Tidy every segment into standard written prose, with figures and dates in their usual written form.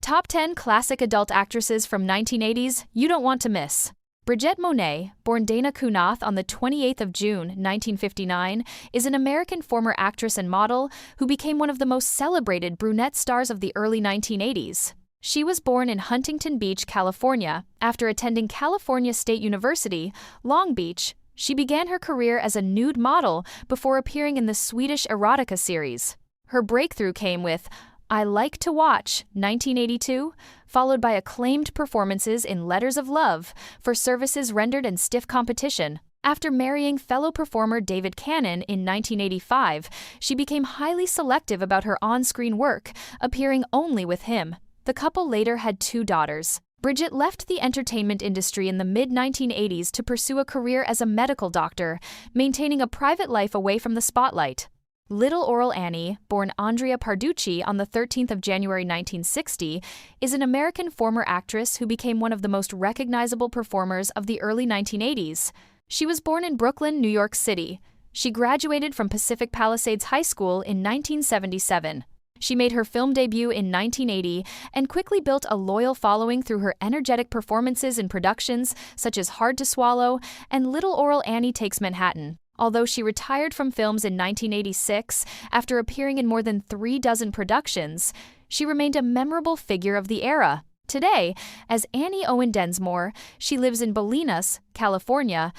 Top 10 Classic Adult Actresses from 1980s You Don't Want to Miss. Bridgette Monet, born Dana Kunath on the 28th of June, 1959, is an American former actress and model who became one of the most celebrated brunette stars of the early 1980s. She was born in Huntington Beach, California. After attending California State University, Long Beach, she began her career as a nude model before appearing in the Swedish erotica series. Her breakthrough came with I Like to Watch, 1982, followed by acclaimed performances in Letters of Love for services rendered in stiff competition. After marrying fellow performer David Cannon in 1985, she became highly selective about her on-screen work, appearing only with him. The couple later had 2 daughters. Bridgette left the entertainment industry in the mid-1980s to pursue a career as a medical doctor, maintaining a private life away from the spotlight. Little Oral Annie, born Andrea Parducci on the 13th of January 1960, is an American former actress who became one of the most recognizable performers of the early 1980s. She was born in Brooklyn, New York City. She graduated from Pacific Palisades High School in 1977. She made her film debut in 1980 and quickly built a loyal following through her energetic performances in productions such as Hard to Swallow and Little Oral Annie Takes Manhattan. Although she retired from films in 1986 after appearing in more than 36 productions, she remained a memorable figure of the era. Today, as Annie Owen Densmore, she lives in Bolinas, California,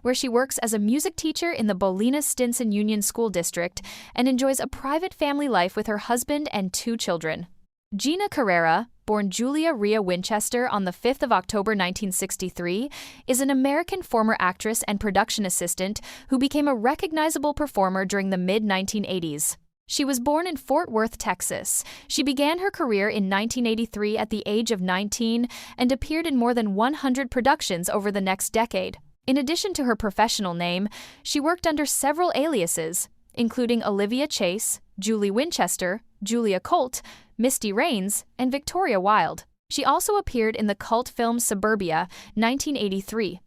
where she works as a music teacher in the Bolinas-Stinson Union School District and enjoys a private family life with her husband and 2 children. Gina Carrera, born Julia Rhea Winchester on the 5th of October 1963, is an American former actress and production assistant who became a recognizable performer during the mid-1980s. She was born in Fort Worth, Texas. She began her career in 1983 at the age of 19 and appeared in more than 100 productions over the next decade. In addition to her professional name, she worked under several aliases, including Olivia Chase, Julie Winchester, Julia Colt, Misty Raines, and Victoria Wilde. She also appeared in the cult film Suburbia, 1983.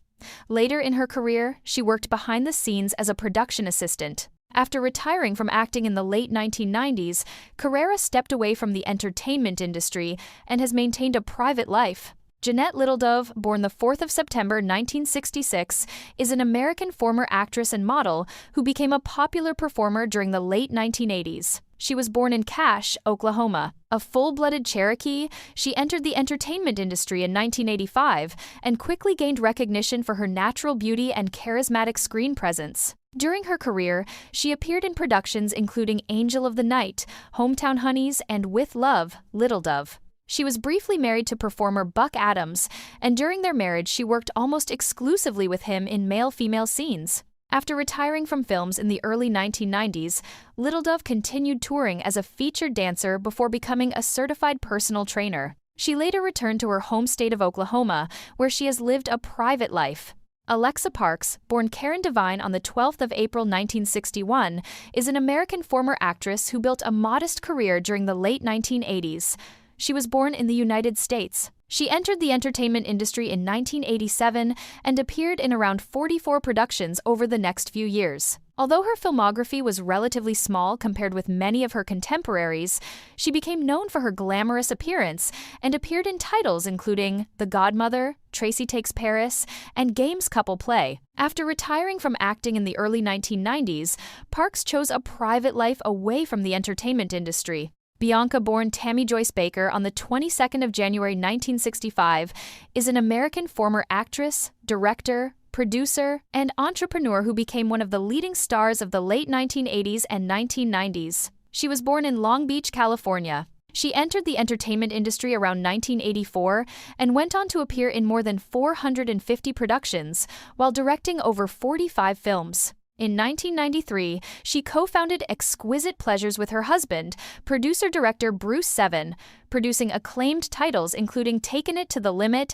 Later in her career, she worked behind the scenes as a production assistant. After retiring from acting in the late 1990s, Carrera stepped away from the entertainment industry and has maintained a private life. Janette Littledove, born the 4th of September 1966, is an American former actress and model who became a popular performer during the late 1980s. She was born in Cache, Oklahoma. A full-blooded Cherokee, she entered the entertainment industry in 1985 and quickly gained recognition for her natural beauty and charismatic screen presence. During her career, she appeared in productions including Angel of the Night, Hometown Honeys, and With Love, Littledove. She was briefly married to performer Buck Adams, and during their marriage she worked almost exclusively with him in male-female scenes. After retiring from films in the early 1990s, Littledove continued touring as a featured dancer before becoming a certified personal trainer. She later returned to her home state of Oklahoma, where she has lived a private life. Alexa Parks, born Karen Devine on the 12th of April 1961, is an American former actress who built a modest career during the late 1980s. She was born in the United States. She entered the entertainment industry in 1987 and appeared in around 44 productions over the next few years. Although her filmography was relatively small compared with many of her contemporaries, she became known for her glamorous appearance and appeared in titles including The Godmother, Tracy Takes Paris, and Games Couple Play. After retiring from acting in the early 1990s, Parks chose a private life away from the entertainment industry. Bionca, born Tammy Joyce Baker on the 22nd of January 1965, is an American former actress, director, producer, and entrepreneur who became one of the leading stars of the late 1980s and 1990s. She was born in Long Beach, California. She entered the entertainment industry around 1984 and went on to appear in more than 450 productions, while directing over 45 films. In 1993, she co-founded Exquisite Pleasures with her husband, producer-director Bruce Seven, producing acclaimed titles including Taken It to the Limit,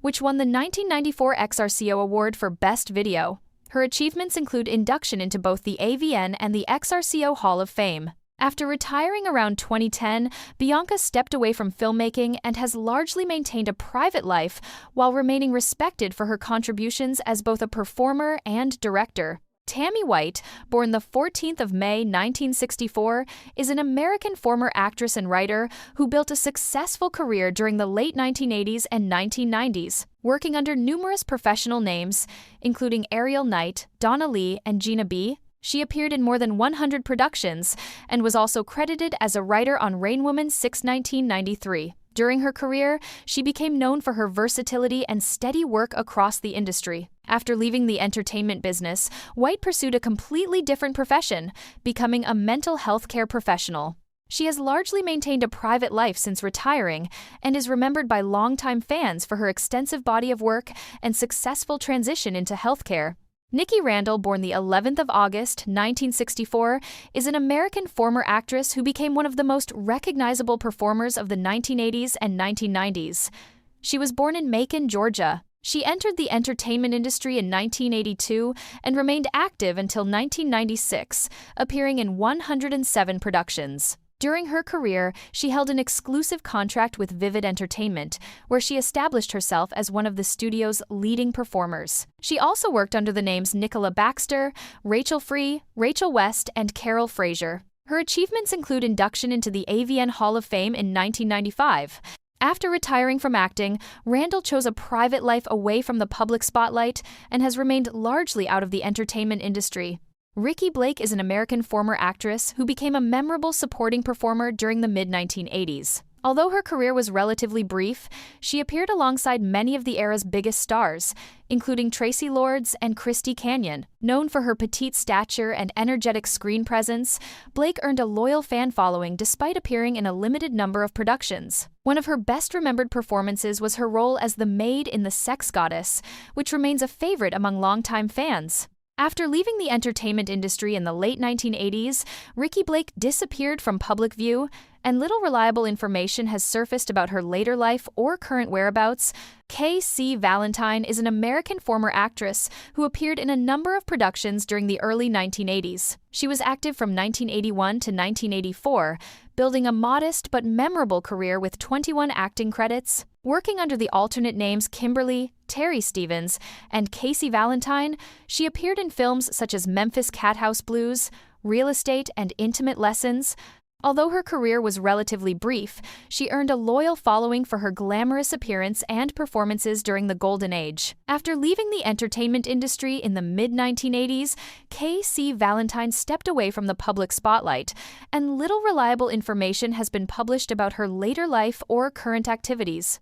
which won the 1994 XRCO Award for Best Video. Her achievements include induction into both the AVN and the XRCO Hall of Fame. After retiring around 2010, Bionca stepped away from filmmaking and has largely maintained a private life while remaining respected for her contributions as both a performer and director. Tammy White, born the 14th of May 1964, is an American former actress and writer who built a successful career during the late 1980s and 1990s, working under numerous professional names, including Ariel Knight, Donna Lee, and Gina B. She appeared in more than 100 productions and was also credited as a writer on Rain Woman 6, 1993. During her career, she became known for her versatility and steady work across the industry. After leaving the entertainment business, White pursued a completely different profession, becoming a mental health care professional. She has largely maintained a private life since retiring and is remembered by longtime fans for her extensive body of work and successful transition into healthcare. Nikki Randall, born the 11th of August, 1964, is an American former actress who became one of the most recognizable performers of the 1980s and 1990s. She was born in Macon, Georgia. She entered the entertainment industry in 1982 and remained active until 1996, appearing in 107 productions. During her career, she held an exclusive contract with Vivid Entertainment, where she established herself as one of the studio's leading performers. She also worked under the names Nicola Baxter, Rachel Free, Rachel West, and Carol Fraser. Her achievements include induction into the AVN Hall of Fame in 1995. After retiring from acting, Randall chose a private life away from the public spotlight and has remained largely out of the entertainment industry. Rikki Blake is an American former actress who became a memorable supporting performer during the mid-1980s. Although her career was relatively brief, she appeared alongside many of the era's biggest stars, including Tracy Lords and Christy Canyon. Known for her petite stature and energetic screen presence, Blake earned a loyal fan following despite appearing in a limited number of productions. One of her best-remembered performances was her role as the maid in The Sex Goddess, which remains a favorite among longtime fans. After leaving the entertainment industry in the late 1980s, Rikki Blake disappeared from public view, and little reliable information has surfaced about her later life or current whereabouts. K.C. Valentine is an American former actress who appeared in a number of productions during the early 1980s. She was active from 1981 to 1984, building a modest but memorable career with 21 acting credits. Working under the alternate names Kimberly, Terry Stevens, and Casey Valentine, she appeared in films such as Memphis Cathouse Blues, Real Estate, and Intimate Lessons. Although her career was relatively brief, she earned a loyal following for her glamorous appearance and performances during the Golden Age. After leaving the entertainment industry in the mid-1980s, K.C. Valentine stepped away from the public spotlight, and little reliable information has been published about her later life or current activities.